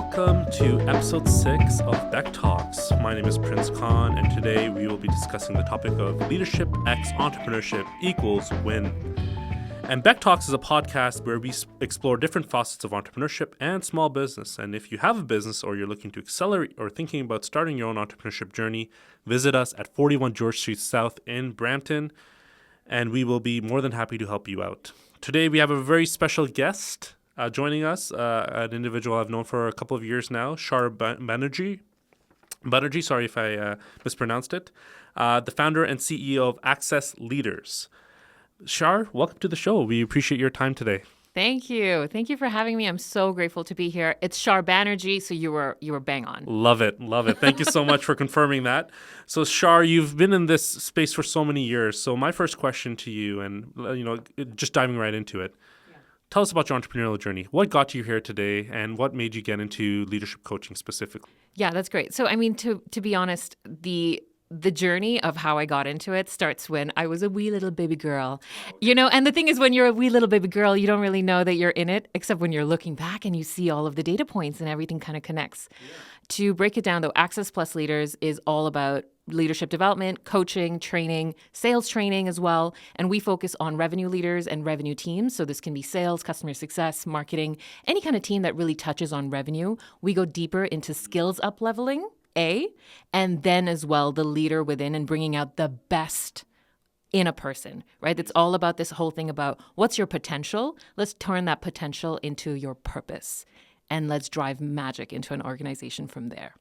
Welcome to episode 6 of BEC Talks. My name is Prince Khan, and today we will be discussing the topic of leadership x entrepreneurship equals win. And BEC Talks is a podcast where we explore different facets of entrepreneurship and small business. And if you have a business or you're looking to accelerate or thinking about starting your own entrepreneurship journey, visit us at 41 George Street South in Brampton, and we will be more than happy to help you out. Today we have a very special guest joining us, an individual I've known for a couple of years now, Shar Banerjee. Sorry if I mispronounced it. The founder and CEO of Access Leaders. Shar, welcome to the show. We appreciate your time today. Thank you. Thank you for having me. I'm so grateful to be here. It's Shar Banerjee, so you were bang on. Love it. Thank you so much for confirming that. So Shar, you've been in this space for so many years. So my first question to you, and just diving right into it, tell us about your entrepreneurial journey. What got you here today, and what made you get into leadership coaching specifically? Yeah, that's great. So, I mean, to be honest, the journey of how I got into it starts when I was a wee little baby girl. And the thing is, when you're a wee little baby girl, you don't really know that you're in it, except when you're looking back and you see all of the data points and everything kind of connects. Yeah. To break it down, though, Access Plus Leaders is all about leadership development, coaching, training, sales training as well. And we focus on revenue leaders and revenue teams. So this can be sales, customer success, marketing, any kind of team that really touches on revenue. We go deeper into skills up leveling, and then as well the leader within and bringing out the best in a person, right? It's all about this whole thing about what's your potential? Let's turn that potential into your purpose, and let's drive magic into an organization from there.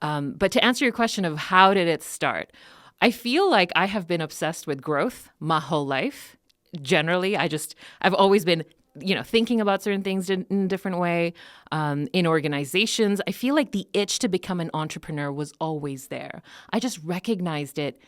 But to answer your question of how did it start, I feel like I have been obsessed with growth my whole life. Generally, I've always been thinking about certain things in a different way. In organizations, I feel like the itch to become an entrepreneur was always there. I just recognized it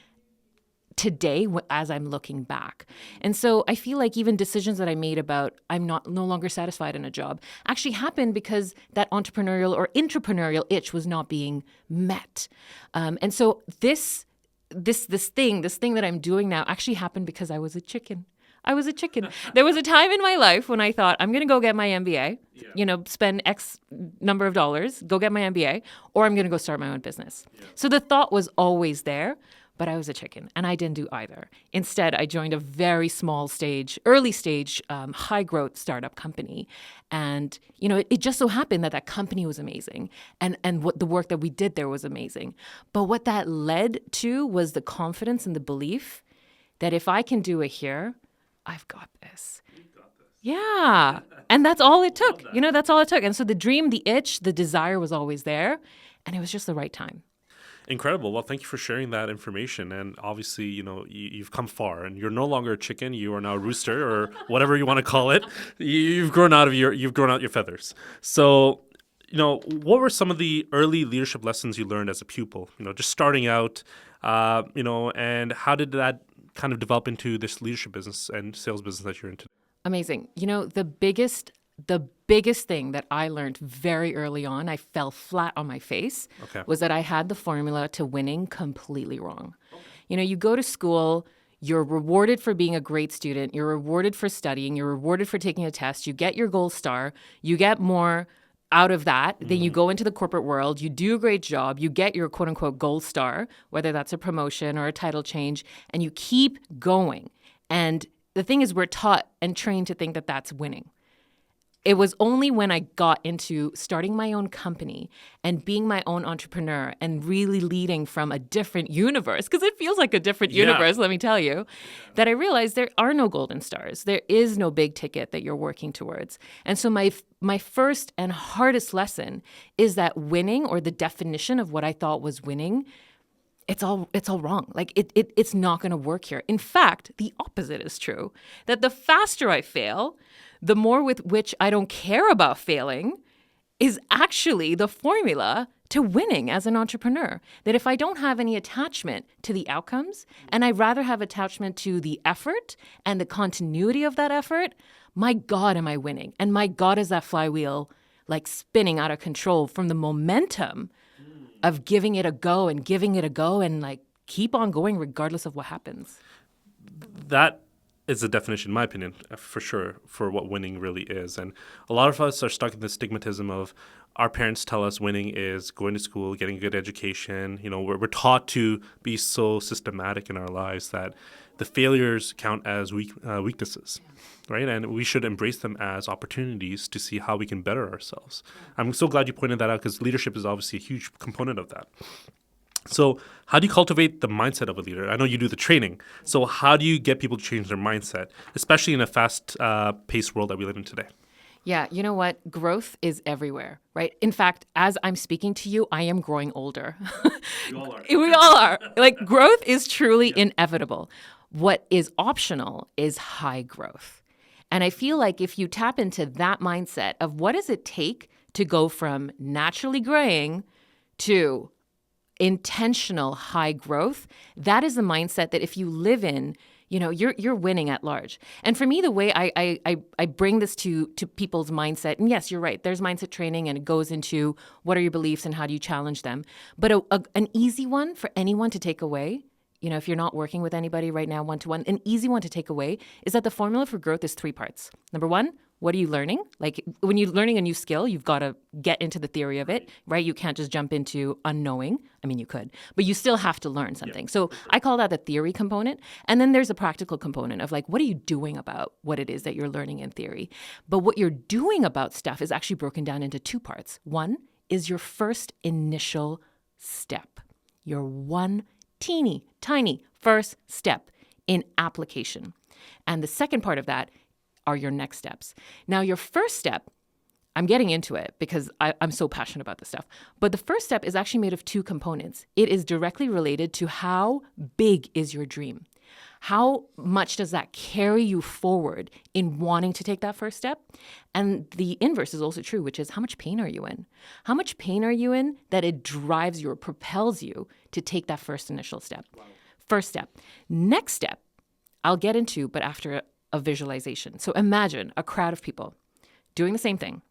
today as I'm looking back. And so I feel like even decisions that I made about I'm no longer satisfied in a job actually happened because that entrepreneurial or intrapreneurial itch was not being met. And so this thing that I'm doing now actually happened because I was a chicken. There was a time in my life when I thought, I'm going to go get my MBA, spend X number of dollars, go get my MBA, or I'm going to go start my own business. Yeah. So the thought was always there, but I was a chicken and I didn't do either. Instead, I joined a very early stage, high growth startup company. And, it just so happened that company was amazing. And what the work that we did there was amazing. But what that led to was the confidence and the belief that if I can do it here, I've got this. You've got this. Yeah. And that's all it took. That's all it took. And so the dream, the itch, the desire was always there. And it was just the right time. Incredible. Well, thank you for sharing that information. And obviously, you've come far and you're no longer a chicken. You are now a rooster or whatever you want to call it. You've grown out your feathers. So, what were some of the early leadership lessons you learned as a pupil? Just starting out, and how did that kind of develop into this leadership business and sales business that you're in today? Amazing. The biggest thing that I learned very early on, I fell flat on my face, was that I had the formula to winning completely wrong. Okay. You go to school, you're rewarded for being a great student, you're rewarded for studying, you're rewarded for taking a test, you get your gold star, you get more out of that, then you go into the corporate world, you do a great job, you get your quote unquote gold star, whether that's a promotion or a title change, and you keep going. And the thing is, we're taught and trained to think that that's winning. It was only when I got into starting my own company and being my own entrepreneur and really leading from a different universe, because it feels like a different universe, let me tell you, that I realized there are no golden stars. There is no big ticket that you're working towards. And so my first and hardest lesson is that winning, or the definition of what I thought was winning, it's all wrong. Like it's not going to work here. In fact, the opposite is true. That the faster I fail, the more with which I don't care about failing is actually the formula to winning as an entrepreneur. That if I don't have any attachment to the outcomes, and I'd rather have attachment to the effort and the continuity of that effort, my God, am I winning? And my God, is that flywheel like spinning out of control from the momentum of giving it a go and like keep on going regardless of what happens. That is the definition, in my opinion, for sure, for what winning really is. And a lot of us are stuck in the stigmatism of our parents tell us winning is going to school, getting a good education. You know, we're taught to be so systematic in our lives that the failures count as weaknesses, right? And we should embrace them as opportunities to see how we can better ourselves. I'm so glad you pointed that out, because leadership is obviously a huge component of that. So how do you cultivate the mindset of a leader? I know you do the training. So how do you get people to change their mindset, especially in a fast-paced world that we live in today? Yeah, you know what? Growth is everywhere, right? In fact, as I'm speaking to you, I am growing older. We all are. We all are. Like, growth is truly inevitable. What is optional is high growth. And I feel like if you tap into that mindset of what does it take to go from naturally growing to intentional high growth, that is the mindset that if you live in, you know, you're winning at large. And for me, the way I bring this to people's mindset, and yes, you're right, there's mindset training and it goes into what are your beliefs and how do you challenge them. But an easy one for anyone to take away, you know, if you're not working with anybody right now one-to-one, an easy one to take away is that the formula for growth is 3 parts. Number 1, what are you learning? Like when you're learning a new skill, you've got to get into the theory of it, right? You can't just jump into unknowing. I mean, you could, but you still have to learn something. So I call that the theory component. And then there's a practical component of like, what are you doing about what it is that you're learning in theory? But what you're doing about stuff is actually broken down into 2 parts. 1 is your first initial step, your one teeny tiny first step in application. And the second part of that are your next steps. Now, your first step, I'm getting into it because I'm so passionate about this stuff. But the first step is actually made of 2 components. It is directly related to how big is your dream? How much does that carry you forward in wanting to take that first step? And the inverse is also true, which is how much pain are you in? How much pain are you in that it drives you or propels you to take that first initial step? Wow. First step. Next step, I'll get into, but after a visualization. So imagine a crowd of people doing the same thing.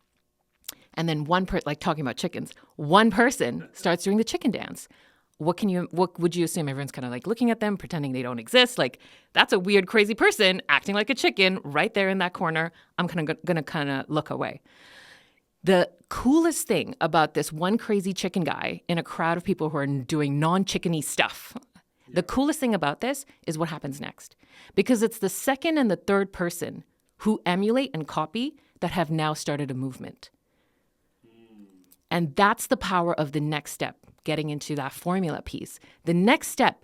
And then like talking about chickens, one person starts doing the chicken dance. What would you assume? Everyone's kind of like looking at them, pretending they don't exist. Like, that's a weird, crazy person acting like a chicken right there in that corner. I'm gonna kind of look away. The coolest thing about this one crazy chicken guy in a crowd of people who are doing non-chickeny stuff, the coolest thing about this is what happens next. Because it's the second and the third person who emulate and copy that have now started a movement. And that's the power of the next step, getting into that formula piece. The next step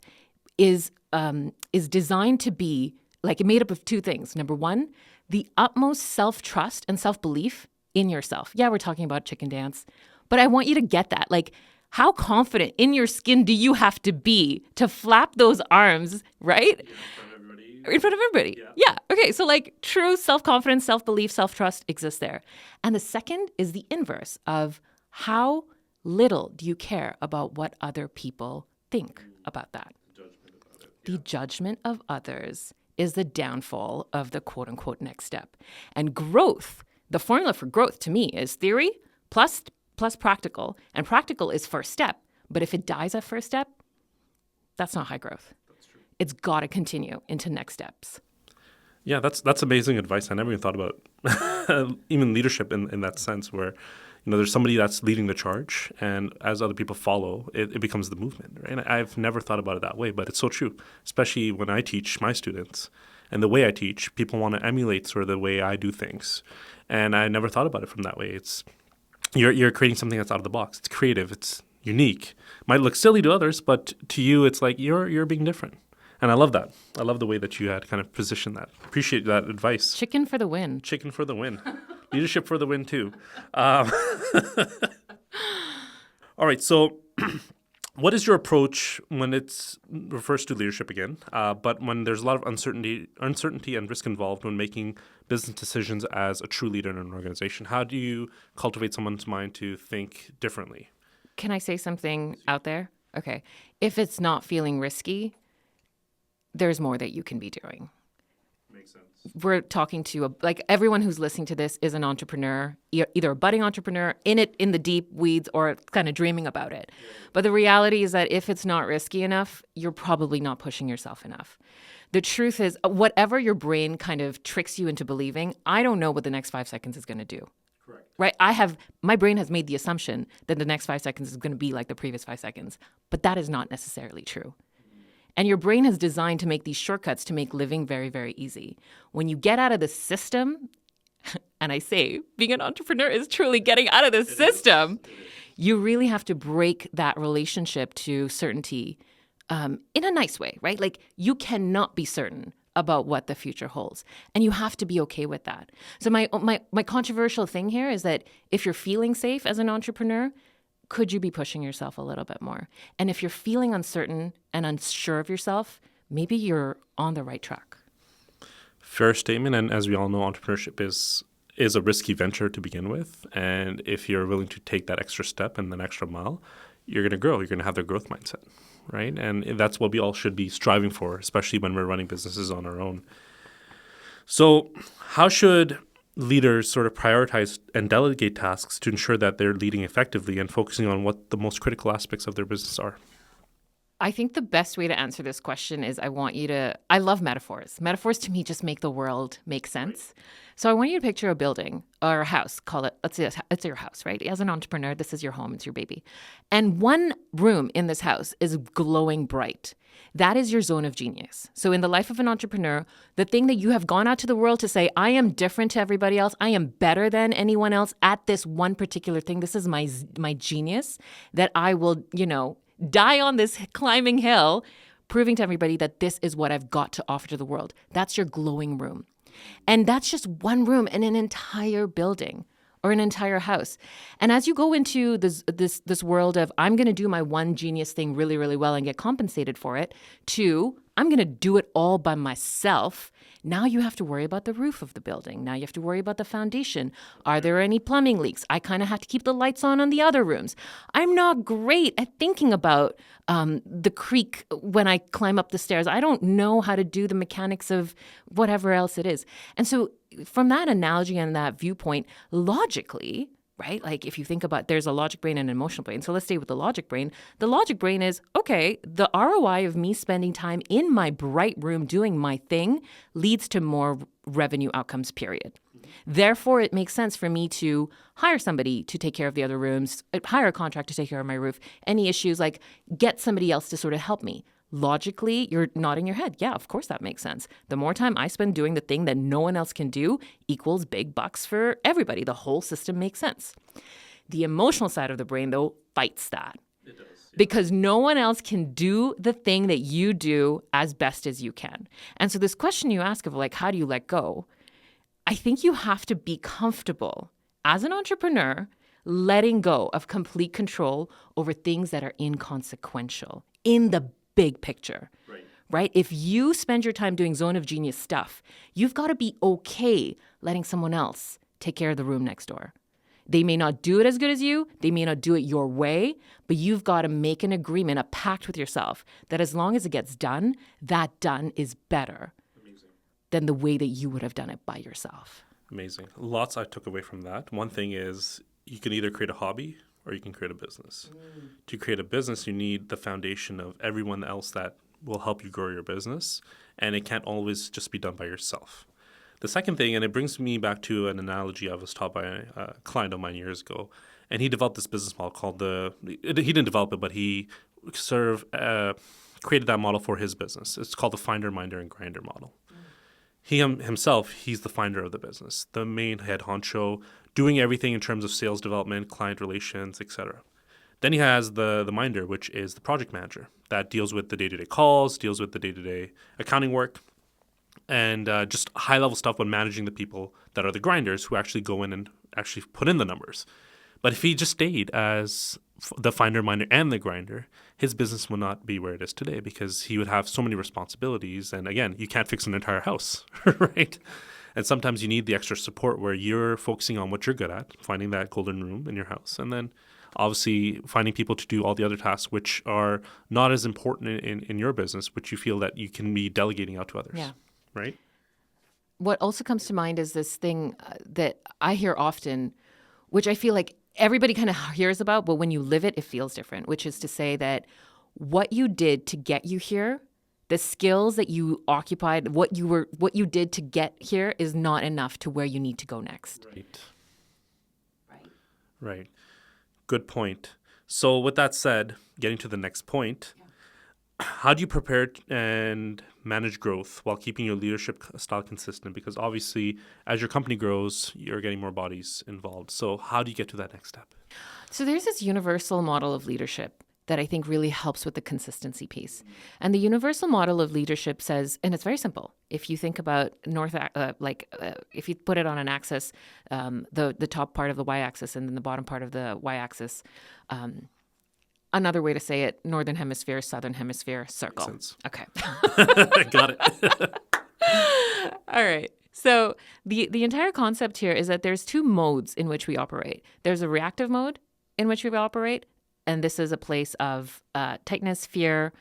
is designed to be like made up of 2 things. Number 1, the utmost self-trust and self-belief in yourself. Yeah, we're talking about chicken dance, but I want you to get that. Like, how confident in your skin do you have to be to flap those arms, right? In front of everybody. Yeah. Okay. So like true self-confidence, self-belief, self-trust exists there. And the second is the inverse of how little do you care about what other people think about that? The judgment of others is the downfall of the quote unquote next step. And growth, the formula for growth to me is theory plus practical. And practical is first step. But if it dies at first step, that's not high growth. That's true. It's got to continue into next steps. Yeah, that's amazing advice. I never even thought about even leadership in that sense where, you know, there's somebody that's leading the charge, and as other people follow, it becomes the movement, right? And I've never thought about it that way, but it's so true, especially when I teach my students. And the way I teach, people want to emulate sort of the way I do things. And I never thought about it from that way. It's you're creating something that's out of the box. It's creative. It's unique. Might look silly to others, but to you, it's like you're being different. And I love that. I love the way that you had kind of positioned that. Appreciate that advice. Chicken for the win. Chicken for the win. Leadership for the win, too. All right. So what is your approach when it refers to leadership again, but when there's a lot of uncertainty and risk involved when making business decisions as a true leader in an organization? How do you cultivate someone's mind to think differently? Can I say something out there? Okay. If it's not feeling risky, there's more that you can be doing. Makes sense. we're talking to like everyone who's listening to this is an entrepreneur, either a budding entrepreneur in the deep weeds or kind of dreaming about it. But the reality is that if it's not risky enough, you're probably not pushing yourself enough. The truth is, whatever your brain kind of tricks you into believing, I don't know what the next 5 seconds is going to do. Correct. Right? My brain has made the assumption that the next 5 seconds is going to be like the previous 5 seconds, but that is not necessarily true. And your brain is designed to make these shortcuts to make living very, very easy. When you get out of the system, and I say being an entrepreneur is truly getting out of the system, you really have to break that relationship to certainty in a nice way, right? Like you cannot be certain about what the future holds, and you have to be okay with that. So my controversial thing here is that if you're feeling safe as an entrepreneur, could you be pushing yourself a little bit more? And if you're feeling uncertain and unsure of yourself, maybe you're on the right track. Fair statement. And as we all know, entrepreneurship is a risky venture to begin with. And if you're willing to take that extra step and an extra mile, you're going to grow. You're going to have the growth mindset, right? And that's what we all should be striving for, especially when we're running businesses on our own. So how should leaders sort of prioritize and delegate tasks to ensure that they're leading effectively and focusing on what the most critical aspects of their business are? I think the best way to answer this question is I love metaphors. Metaphors to me just make the world make sense. So I want you to picture a building or a house, let's say it's your house, right? As an entrepreneur, this is your home, it's your baby. And one room in this house is glowing bright. That is your zone of genius. So in the life of an entrepreneur, the thing that you have gone out to the world to say, I am different to everybody else, I am better than anyone else at this one particular thing, this is my genius, that I will, die on this climbing hill, proving to everybody that this is what I've got to offer to the world. That's your glowing room. And that's just one room in an entire building or an entire house. And as you go into this world of I'm going to do my one genius thing really, really well and get compensated for it, to I'm going to do it all by myself. Now you have to worry about the roof of the building. Now you have to worry about the foundation. Are there any plumbing leaks? I kind of have to keep the lights on the other rooms. I'm not great at thinking about the creak when I climb up the stairs. I don't know how to do the mechanics of whatever else it is. And so from that analogy and that viewpoint, logically, right? Like if you think about there's a logic brain and an emotional brain. So let's stay with the logic brain. The logic brain is, okay, the ROI of me spending time in my bright room doing my thing leads to more revenue outcomes, period. Therefore, it makes sense for me to hire somebody to take care of the other rooms, hire a contract to take care of my roof, any issues, like get somebody else to sort of help me. Logically, you're nodding your head. Yeah, of course that makes sense. The more time I spend doing the thing that no one else can do equals big bucks for everybody. The whole system makes sense. The emotional side of the brain, though, fights that. It does. Yeah. Because no one else can do the thing that you do as best as you can. And so this question you ask of like, how do you let go? I think you have to be comfortable as an entrepreneur letting go of complete control over things that are inconsequential in the big picture, right? If you spend your time doing zone of genius stuff, you've got to be okay letting someone else take care of the room next door. They may not do it as good as you. They may not do it your way, but you've got to make an agreement, a pact with yourself that as long as it gets done, that done is better than the way that you would have done it by yourself. Amazing. Lots I took away from that. One thing is you can either create a hobby or you can create a business. To create a business, you need the foundation of everyone else that will help you grow your business, and it can't always just be done by yourself. The second thing, and it brings me back to an analogy I was taught by a client of mine years ago, and he developed this business model called he didn't develop it, but he sort of created that model for his business. It's called the finder, minder, and grinder model. He himself, he's the finder of the business, the main head honcho, doing everything in terms of sales development, client relations, etc. Then he has the minder, which is the project manager that deals with the day-to-day calls, deals with the day-to-day accounting work, and just high-level stuff when managing the people that are the grinders who actually go in and actually put in the numbers. But if he just stayed as the finder, minder, and the grinder, his business would not be where it is today because he would have so many responsibilities. And again, you can't fix an entire house, right? And sometimes you need the extra support where you're focusing on what you're good at, finding that golden room in your house, and then obviously finding people to do all the other tasks which are not as important in your business, which you feel that you can be delegating out to others, right? what also comes to mind is this thing that I hear often, which I feel like everybody kind of hears about, but when you live it, it feels different, which is to say that what you did to get you here, the skills that you occupied, what you did to get here is not enough to where you need to go next. Right. Good point. So with that said, getting to the next point, how do you prepare and manage growth while keeping your leadership style consistent? Because obviously, as your company grows, you're getting more bodies involved. So how do you get to that next step? So there's this universal model of leadership that I think really helps with the consistency piece. And the universal model of leadership says, and it's very simple. If you think about if you put it on an axis, the top part of the y-axis and then the bottom part of the y-axis, another way to say it, northern hemisphere, southern hemisphere, circle. Makes sense. Okay. Got it. All right. So the entire concept here is that there's two modes in which we operate. There's a reactive mode in which we operate, and this is a place of tightness, fear,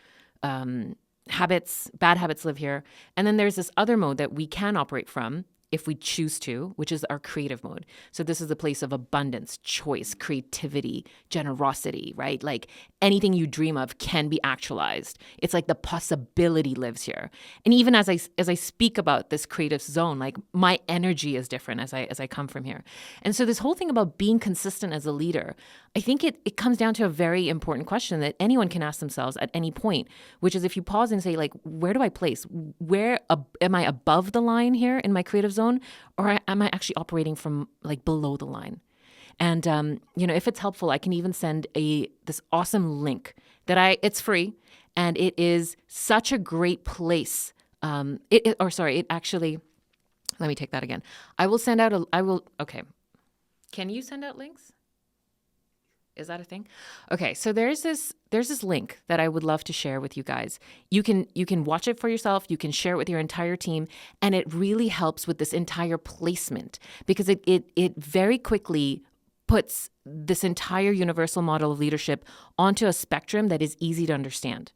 habits, bad habits live here. And then there's this other mode that we can operate from if we choose to, which is our creative mode. So this is a place of abundance, choice, creativity, generosity, right? Like anything you dream of can be actualized. It's like the possibility lives here. And even as I speak about this creative zone, like my energy is different as I come from here. And so this whole thing about being consistent as a leader, I think it comes down to a very important question that anyone can ask themselves at any point, which is if you pause and say, like, where do I place? Where am I above the line here in my creative zone? Or am I actually operating from like below the line? And, if it's helpful, I can even send this awesome link it's free and it is such a great place. Let me take that again. Okay. Can you send out links? Is that a thing? Okay, so there's this link that I would love to share with you guys. You can watch it for yourself, you can share it with your entire team, and it really helps with this entire placement because it very quickly puts this entire universal model of leadership onto a spectrum that is easy to understand.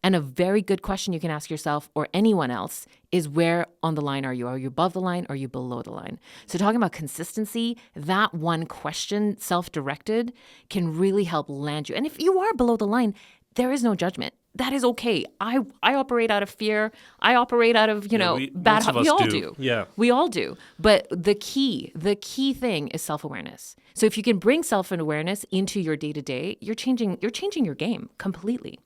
And a very good question you can ask yourself or anyone else is, where on the line are you? Are you above the line? Or are you below the line? So talking about consistency, that one question, self-directed, can really help land you. And if you are below the line, there is no judgment. That is okay. I operate out of fear. I operate out of, bad habits. We all do. Yeah. We all do. But the key thing is self-awareness. So if you can bring self-awareness into your day-to-day, you're changing your game completely.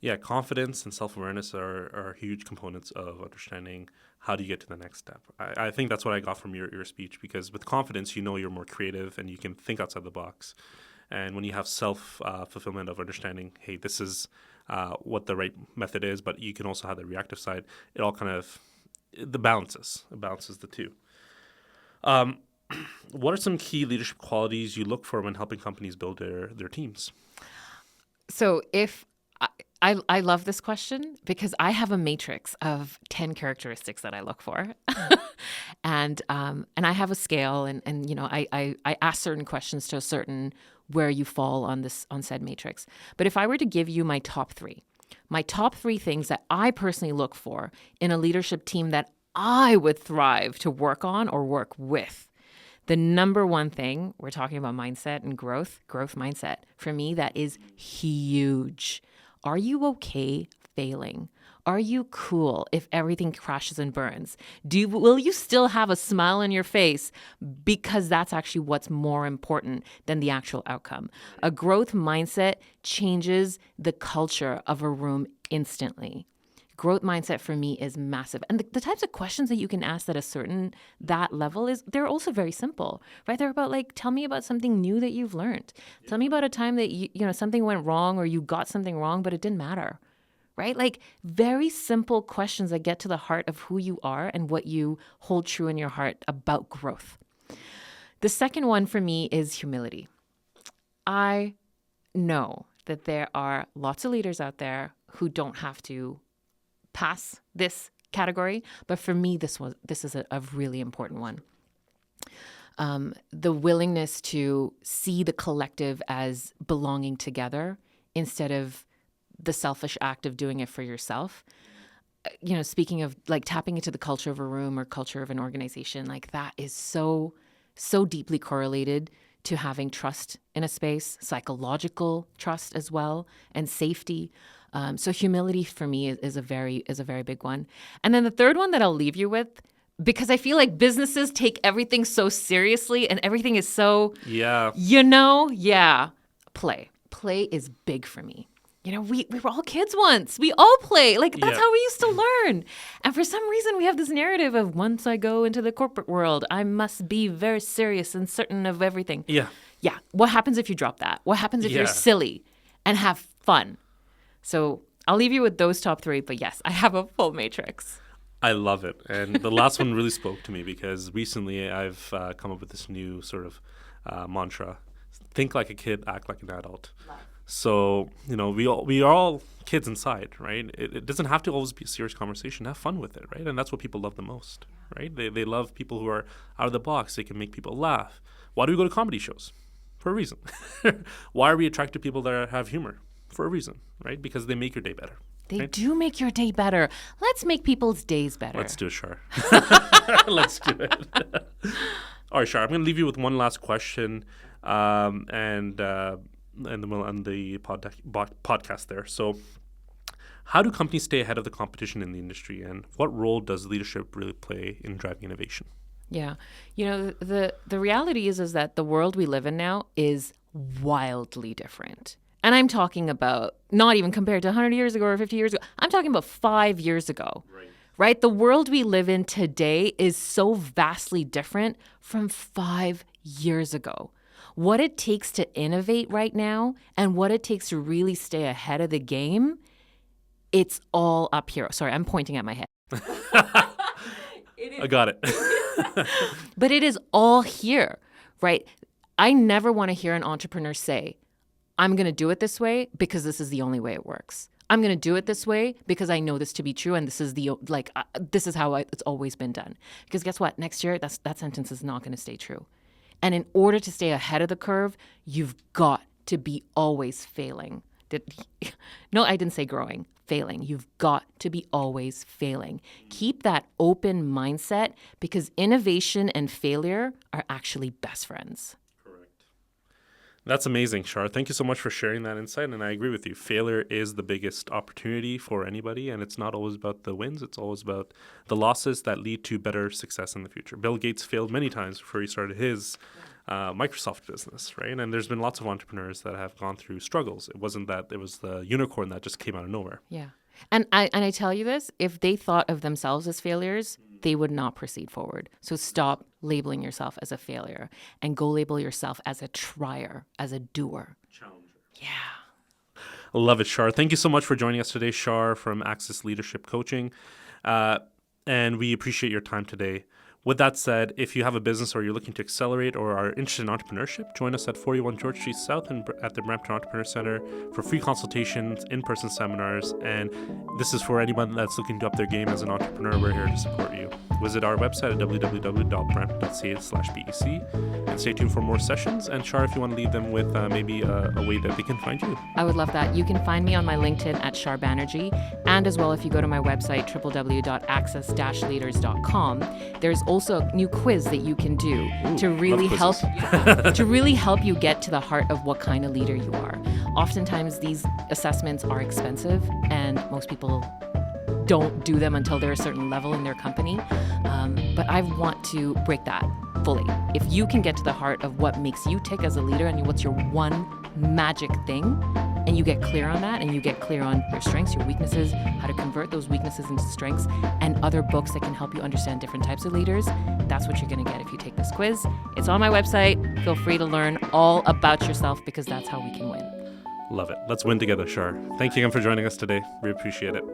Yeah, confidence and self-awareness are huge components of understanding how do you get to the next step. I think that's what I got from your speech, because with confidence, you're more creative and you can think outside the box. And when you have self-fulfillment of understanding, hey, this is what the right method is, but you can also have the reactive side, it all kind of, it balances the two. What are some key leadership qualities you look for when helping companies build their teams? So I love this question because I have a matrix of 10 characteristics that I look for. and I have a scale and I ask certain questions to a certain where you fall on said matrix. But if I were to give you my top three things that I personally look for in a leadership team that I would thrive to work on or work with, the number one thing, we're talking about mindset and growth mindset. For me, that is huge. Are you okay failing? Are you cool if everything crashes and burns? Will you still have a smile on your face? Because that's actually what's more important than the actual outcome. A growth mindset changes the culture of a room instantly. Growth mindset for me is massive. And the types of questions that you can ask at that level they're also very simple, right? They're about tell me about something new that you've learned. Tell me about a time that something went wrong or you got something wrong, but it didn't matter, right? Very simple questions that get to the heart of who you are and what you hold true in your heart about growth. The second one for me is humility. I know that there are lots of leaders out there who don't have to pass this category, but for me, this is a really important one. The willingness to see the collective as belonging together instead of the selfish act of doing it for yourself. speaking of like tapping into the culture of a room or culture of an organization, like that is so deeply correlated to having trust in a space, psychological trust as well, and safety. So humility for me is a very big one. And then the third one that I'll leave you with, because I feel like businesses take everything so seriously and everything is so, play. Play is big for me. We were all kids once. We all play. Like, that's how we used to learn. And for some reason, we have this narrative of once I go into the corporate world, I must be very serious and certain of everything. Yeah. Yeah. What happens if you drop that? What happens if you're silly and have fun? So I'll leave you with those top three. But yes, I have a full matrix. I love it. And the last one really spoke to me because recently I've come up with this new sort of mantra. Think like a kid, act like an adult. So, we are all kids inside, right? It doesn't have to always be a serious conversation. Have fun with it, right? And that's what people love the most, right? They love people who are out of the box. They can make people laugh. Why do we go to comedy shows? For a reason. Why are we attracted to people that have humor? For a reason, right? Because they make your day better. They do make your day better. Let's make people's days better. Let's do it, Shar. Let's do it. All right, Shar, I'm going to leave you with one last question. And then we'll end the podcast there. So how do companies stay ahead of the competition in the industry, and what role does leadership really play in driving innovation? Yeah. The reality is that the world we live in now is wildly different. And I'm talking about not even compared to 100 years ago or 50 years ago. I'm talking about 5 years ago. Right? The world we live in today is so vastly different from 5 years ago. What it takes to innovate right now and what it takes to really stay ahead of the game, it's all up here. Sorry, I'm pointing at my head. I got it. But it is all here, right? I never want to hear an entrepreneur say, I'm going to do it this way because this is the only way it works. I'm going to do it this way because I know this to be true, and this is this is how it's always been done. Because guess what? Next year, that sentence is not going to stay true. And in order to stay ahead of the curve, you've got to be always failing. No, I didn't say growing, failing. You've got to be always failing. Keep that open mindset because innovation and failure are actually best friends. That's amazing, Shar. Thank you so much for sharing that insight. And I agree with you. Failure is the biggest opportunity for anybody. And it's not always about the wins. It's always about the losses that lead to better success in the future. Bill Gates failed many times before he started his Microsoft business, right? And there's been lots of entrepreneurs that have gone through struggles. It wasn't that it was the unicorn that just came out of nowhere. Yeah. And I tell you this, if they thought of themselves as failures, they would not proceed forward. So stop labeling yourself as a failure and go label yourself as a trier, as a doer. Challenger. Yeah. Love it, Shar. Thank you so much for joining us today, Shar from Access Leadership Coaching. And we appreciate your time today. With that said, if you have a business or you're looking to accelerate or are interested in entrepreneurship, join us at 41 George Street South at the Brampton Entrepreneur Centre for free consultations, in-person seminars, and this is for anyone that's looking to up their game as an entrepreneur. We're here to support you. Visit our website at www.brampton.ca/BEC and stay tuned for more sessions. And Shar, if you want to leave them with maybe a way that they can find you. I would love that. You can find me on my LinkedIn at Shar Banerjee, and as well if you go to my website, www.access-leaders.com, there's also a new quiz that you can do to really help you get to the heart of what kind of leader you are. Oftentimes these assessments are expensive and most people don't do them until they're a certain level in their company. But I want to break that fully. If you can get to the heart of what makes you tick as a leader and what's your one magic thing, and you get clear on that, and you get clear on your strengths, your weaknesses, how to convert those weaknesses into strengths, and other books that can help you understand different types of leaders, that's what you're going to get if you take this quiz. It's on my website. Feel free to learn all about yourself because that's how we can win. Love it. Let's win together, Shar. Thank you again for joining us today. We appreciate it.